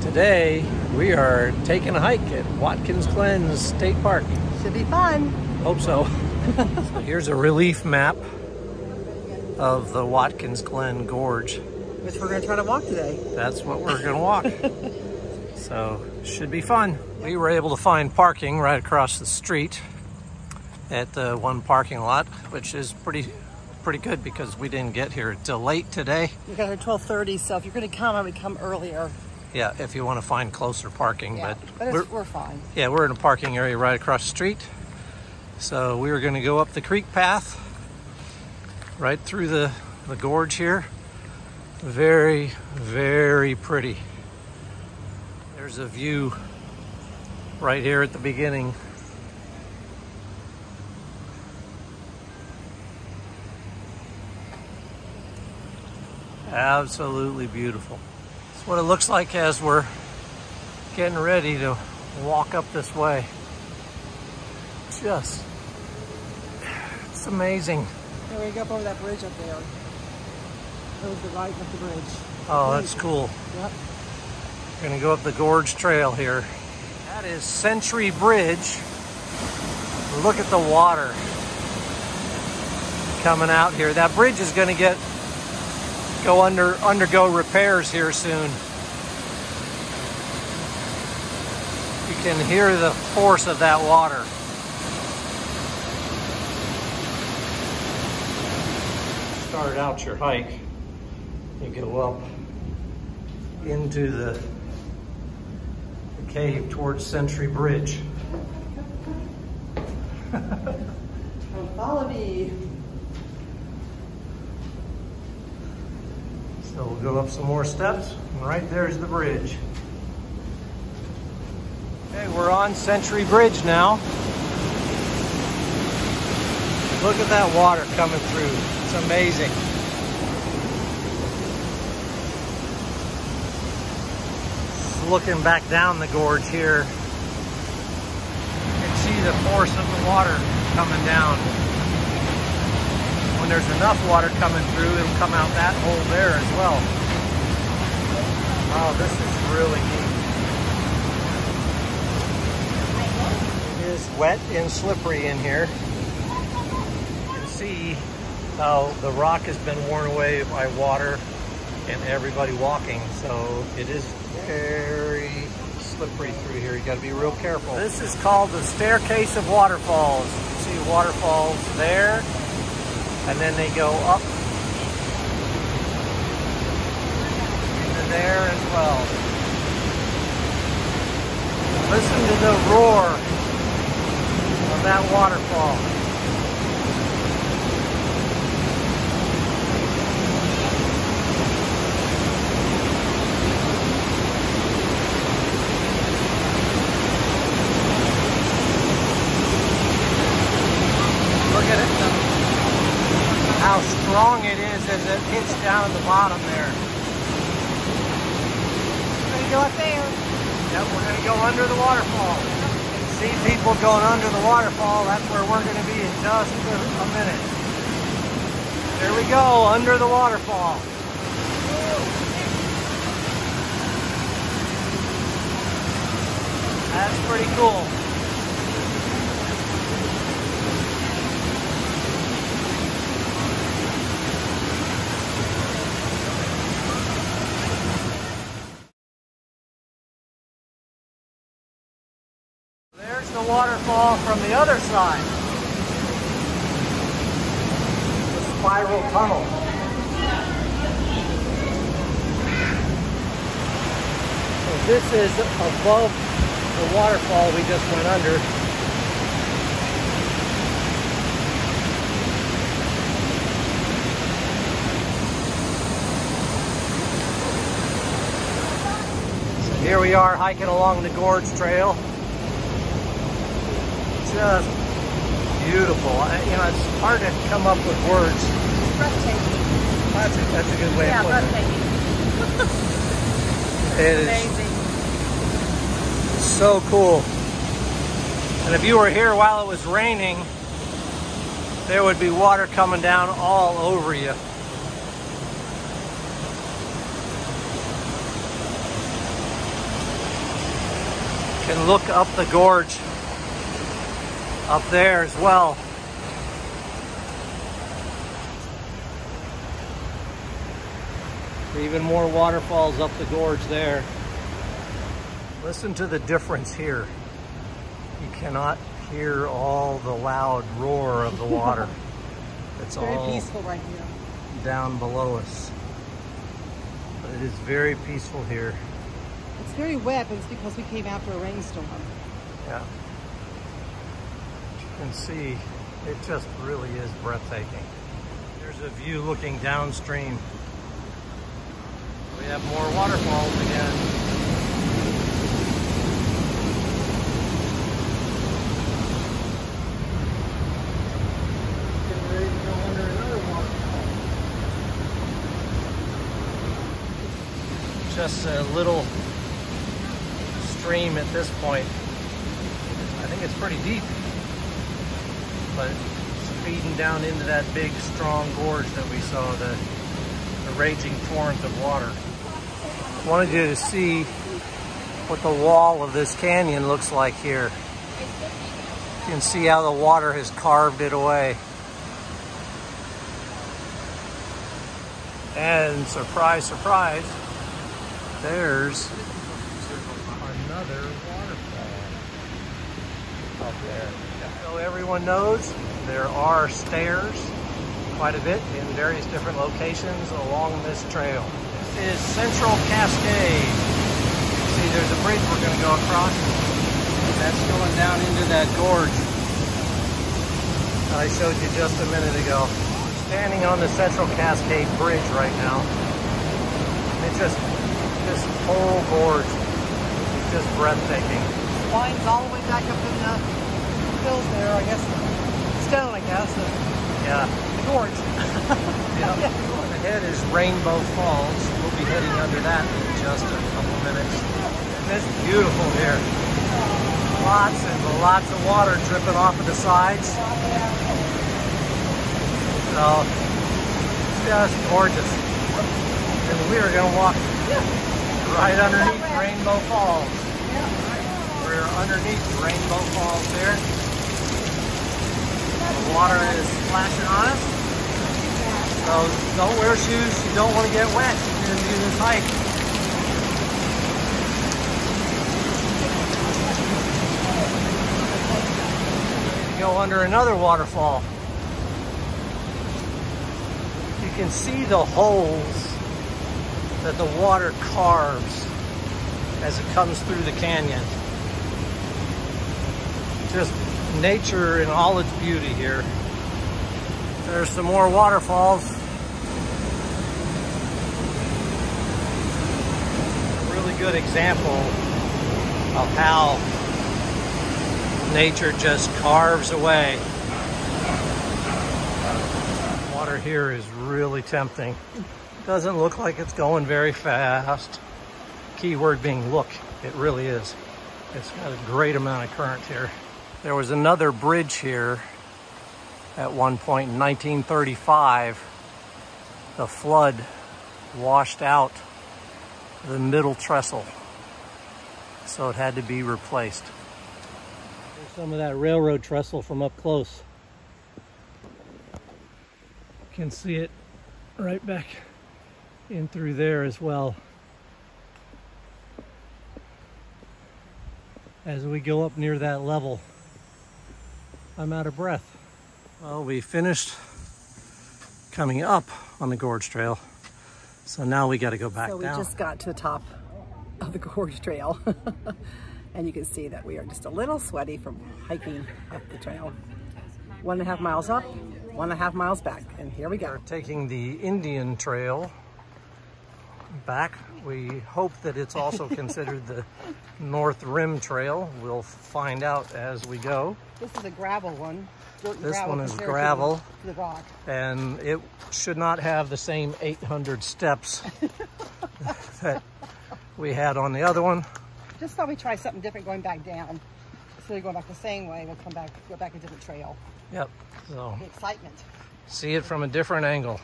Today we are taking a hike at Watkins Glen State Park. Should be fun. Hope so. So here's a relief map of the Watkins Glen Gorge. Which we're going to try to walk today. That's what we're going to walk. So should be fun. We were able to find parking right across the street at the one parking lot, which is pretty good because we didn't get here till late today. We got here at 12:30, so if you're going to come, I would come earlier. Yeah, if you want to find closer parking. Yeah, but we're fine. Yeah, we're in a parking area right across the street. So we were going to go up the creek path right through the gorge here. Very, very pretty. There's a view right here at the beginning. Absolutely beautiful. That's what it looks like as we're getting ready to walk up this way. It's amazing. Here we go up over that bridge up there. Over the right of the bridge. Oh, that's cool. Yep. We're gonna go up the gorge trail here. That is Century Bridge. Look at the water coming out here. That bridge is gonna undergo repairs here soon. You can hear the force of that water. Start out your hike. You go up into the cave towards Century Bridge. Follow me. So we'll go up some more steps, and right there's the bridge. Okay, we're on Century Bridge now. Look at that water coming through. It's amazing. Looking back down the gorge here, you can see the force of the water coming down. When there's enough water coming through, it'll come out that hole there as well. Oh, this is really neat. It is wet and slippery in here. You can see how the rock has been worn away by water and everybody walking, so it is very slippery through here. You got to be real careful. This is called the Staircase of Waterfalls. You see waterfalls there, and then they go up into there as well. Listen to the roar of that waterfall. How strong it is as it hits down at the bottom there. We're going to go up there. Yep, we're going to go under the waterfall. See people going under the waterfall. That's where we're going to be in just a minute. There we go, under the waterfall. That's pretty cool. There's the waterfall from the other side. The spiral tunnel. So this is above the waterfall we just went under. So here we are hiking along the gorge trail. Just beautiful. You know, it's hard to come up with words. Breathtaking. That's a good way of putting it. It is amazing. So cool. And if you were here while it was raining, there would be water coming down all over you. can look up the gorge up there as well. Even more waterfalls up the gorge there. Listen to the difference here. You cannot hear all the loud roar of the water. It's very all peaceful right here. Down below us. But it is very peaceful here. It's very wet, but it's because we came after a rainstorm. Yeah. You can see it just really is breathtaking. There's a view looking downstream. We have more waterfalls again. Getting ready to go under another waterfall. Just a little stream at this point. I think it's pretty deep, but it's feeding down into that big, strong gorge that we saw, the raging torrent of water. I wanted you to see what the wall of this canyon looks like here. You can see how the water has carved it away. And surprise, surprise, there's another waterfall up there. So everyone knows there are stairs quite a bit in various different locations along this trail. This is Central Cascade. See, there's a bridge we're going to go across. That's going down into that gorge I showed you just a minute ago. We're standing on the Central Cascade Bridge right now. It's just, this whole gorge is just breathtaking. Winds all the way back up in the hills there, I guess. Stone, I guess. Yeah. Gorge. Yeah. Going ahead is Rainbow Falls. We'll be heading under that in just a couple minutes. And it's beautiful here. Lots and lots of water dripping off of the sides. So, just gorgeous. And we are going to walk right underneath Rainbow Falls. We're underneath Rainbow Falls there. The water is splashing on us. So don't wear shoes, you don't want to get wet if you're going to do this hike. You go under another waterfall. You can see the holes that the water carves as it comes through the canyon. Just nature in all its beauty here. There's some more waterfalls. A really good example of how nature just carves away. Water here is really tempting. Doesn't look like it's going very fast. Keyword being look. It really is. It's got a great amount of current here. There was another bridge here at one point in 1935. The flood washed out the middle trestle, so it had to be replaced. There's some of that railroad trestle from up close. You can see it right back in through there as well. As we go up near that level, I'm out of breath. Well, we finished coming up on the gorge trail, so now we got to go back down. So we just got to the top of the gorge trail, and you can see that we are just a little sweaty from hiking up the trail. 1.5 miles up, 1.5 miles back, and here we go. We're taking the Indian Trail back. We hope that it's also considered the North Rim Trail. We'll find out as we go. This is a gravel one. This one is gravel, to the rock. and it should not have the same 800 steps that we had on the other one. Just thought we'd try something different going back down. Instead of going back the same way, we'll go back a different trail. Yep, so The excitement. see it from a different angle.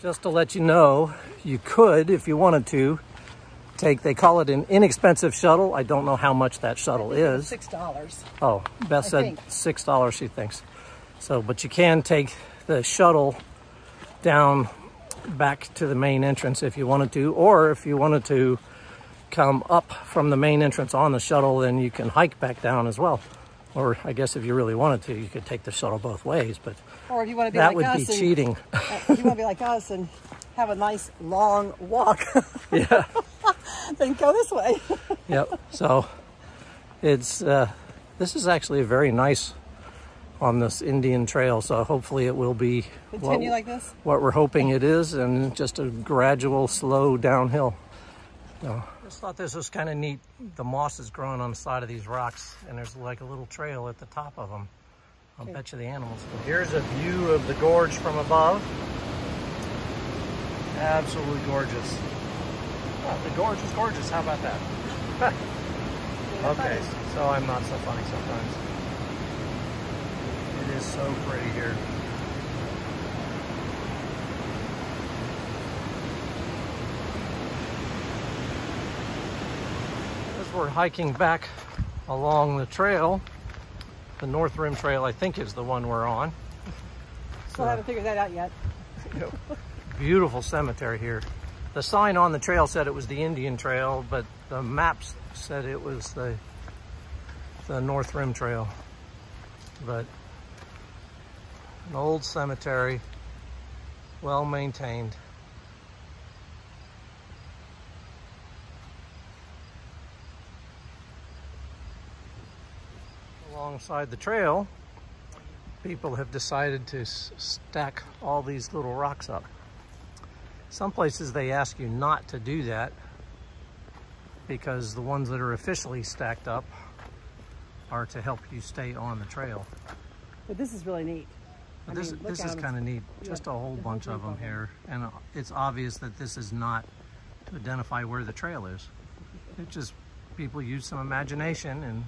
Just to let you know, you could, if you wanted to, take, they call it an inexpensive shuttle. I don't know how much that shuttle is. $6. Oh, Beth said $6, she thinks. So, but you can take the shuttle down back to the main entrance if you wanted to, or if you wanted to come up from the main entrance on the shuttle, then you can hike back down as well. Or I guess if you really wanted to, you could take the shuttle both ways, but or if you want to be that like would be cheating. If you want to be like us and have a nice long walk, yeah, then go this way. Yep. So it's this is actually very nice on this Indian Trail. So hopefully it will be continue like this. What we're hoping it is, and just a gradual, slow downhill. So I just thought this was kind of neat. The moss is growing on the side of these rocks, and there's like a little trail at the top of them. I'll bet you the animals. Here's a view of the gorge from above. Absolutely gorgeous. Oh, the gorge is gorgeous. How about that? Okay, so I'm not so funny sometimes. It is so pretty here. As we're hiking back along the trail, the North Rim Trail, I think, is the one we're on. Still haven't figured that out yet. Beautiful cemetery here. The sign on the trail said it was the Indian Trail, but the maps said it was the North Rim Trail. But an old cemetery, well maintained. Alongside the trail, people have decided to stack all these little rocks up. Some places they ask you not to do that because the ones that are officially stacked up are to help you stay on the trail. But this is really neat. But this is kind of neat. Just a whole bunch of them here. And it's obvious that this is not to identify where the trail is. It's just people use some imagination and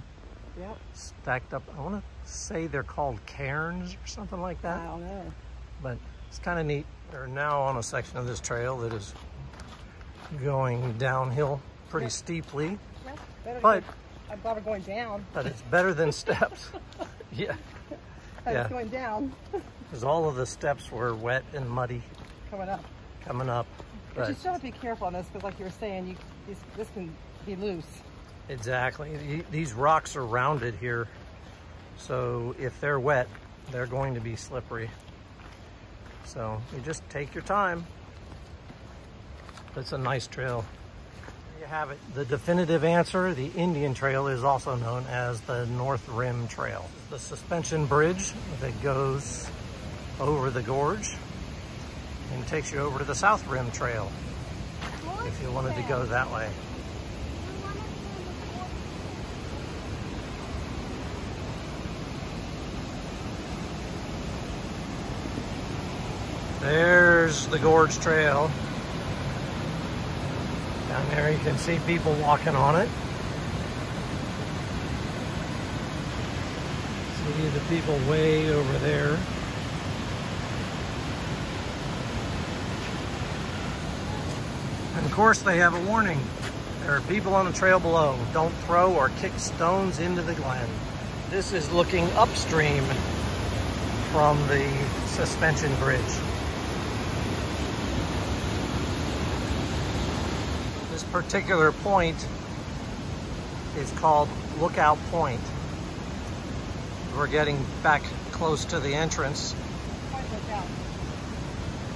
stacked up. I want to say they're called cairns or something like that. I don't know. But it's kind of neat. They're now on a section of this trail that is going downhill pretty steeply. But I'm glad we're going down. But it's better than steps. Yeah. It's going down. Because all of the steps were wet and muddy. Coming up. But you still have to be careful on this because, like you were saying, this can be loose. Exactly. These rocks are rounded here, so if they're wet, they're going to be slippery. So you just take your time. It's a nice trail. There you have it. The definitive answer, the Indian Trail, is also known as the North Rim Trail. The suspension bridge that goes over the gorge and takes you over to the South Rim Trail if you wanted to go that way. There's the gorge trail. Down there you can see people walking on it. See the people way over there. And of course they have a warning. There are people on the trail below. Don't throw or kick stones into the glen. This is looking upstream from the suspension bridge. This particular point is called Lookout Point. We're getting back close to the entrance. Point Lookout.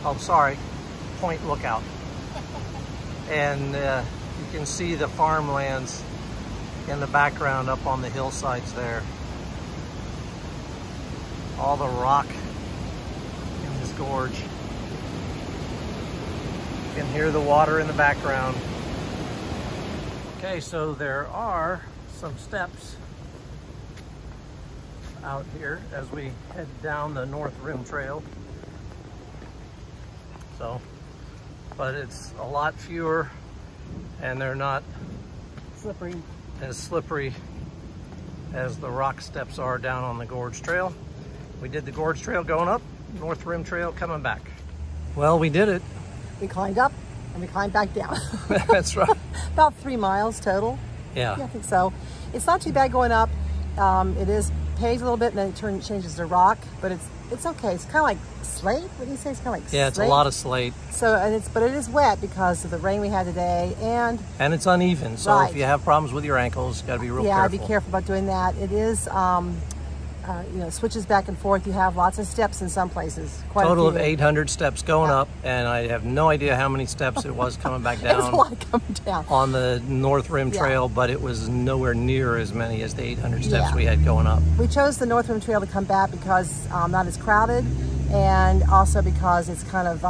Oh, sorry, Point Lookout. And you can see the farmlands in the background up on the hillsides there. All the rock in this gorge. You can hear the water in the background. Okay, so there are some steps out here as we head down the North Rim Trail. So, but it's a lot fewer and they're not as slippery as the rock steps are down on the gorge trail. We did the gorge trail going up, North Rim Trail coming back. Well, we did it. We climbed up and we climbed back down. That's right. About 3 miles total. Yeah. I think so. It's not too bad going up. It is paved a little bit, and then it changes to rock, but it's okay. It's kind of like slate. What do you say? It's kind of like yeah, slate. it's a lot of slate. So but it is wet because of the rain we had today, and it's uneven. So right. if you have problems with your ankles, you got to be real yeah, careful. be careful about doing that. It is. You know, switches back and forth. You have lots of steps in some places. Quite Total a few. of 800 steps going up, and I have no idea how many steps it was coming back down. It was a lot coming down On the North Rim Trail, but it was nowhere near as many as the 800 steps we had going up. We chose the North Rim Trail to come back because not as crowded, and also because it's kind of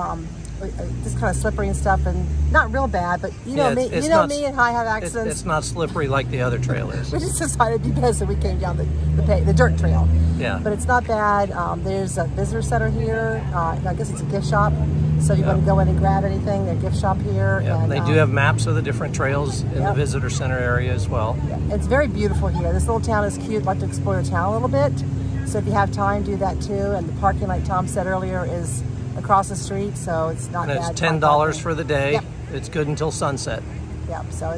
just kind of slippery and stuff, and not real bad. But you know me, me and I have accidents. It's not slippery like the other trail is. We just decided it'd be best if we came down the dirt trail. Yeah. But it's not bad. There's a visitor center here. I guess it's a gift shop. So if you want to go in and grab anything, there's a gift shop here. Yeah, and they do have maps of the different trails in the visitor center area as well. Yeah. It's very beautiful here. This little town is cute. I'd like to explore the town a little bit. So if you have time, do that too. And the parking, like Tom said earlier, is across the street, so it's not bad. And it's $10 for the day. Yep. It's good until sunset. Yep. So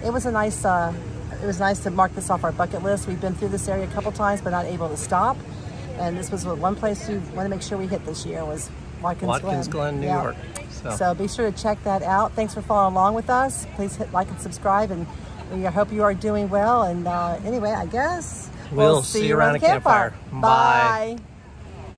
it was nice to mark this off our bucket list. We've been through this area a couple times, but not able to stop. And this was one place we want to make sure we hit this year was Watkins Glen, New York. So be sure to check that out. Thanks for following along with us. Please hit like and subscribe, and we hope you are doing well. And anyway, I guess we'll see you around the campfire. Bye.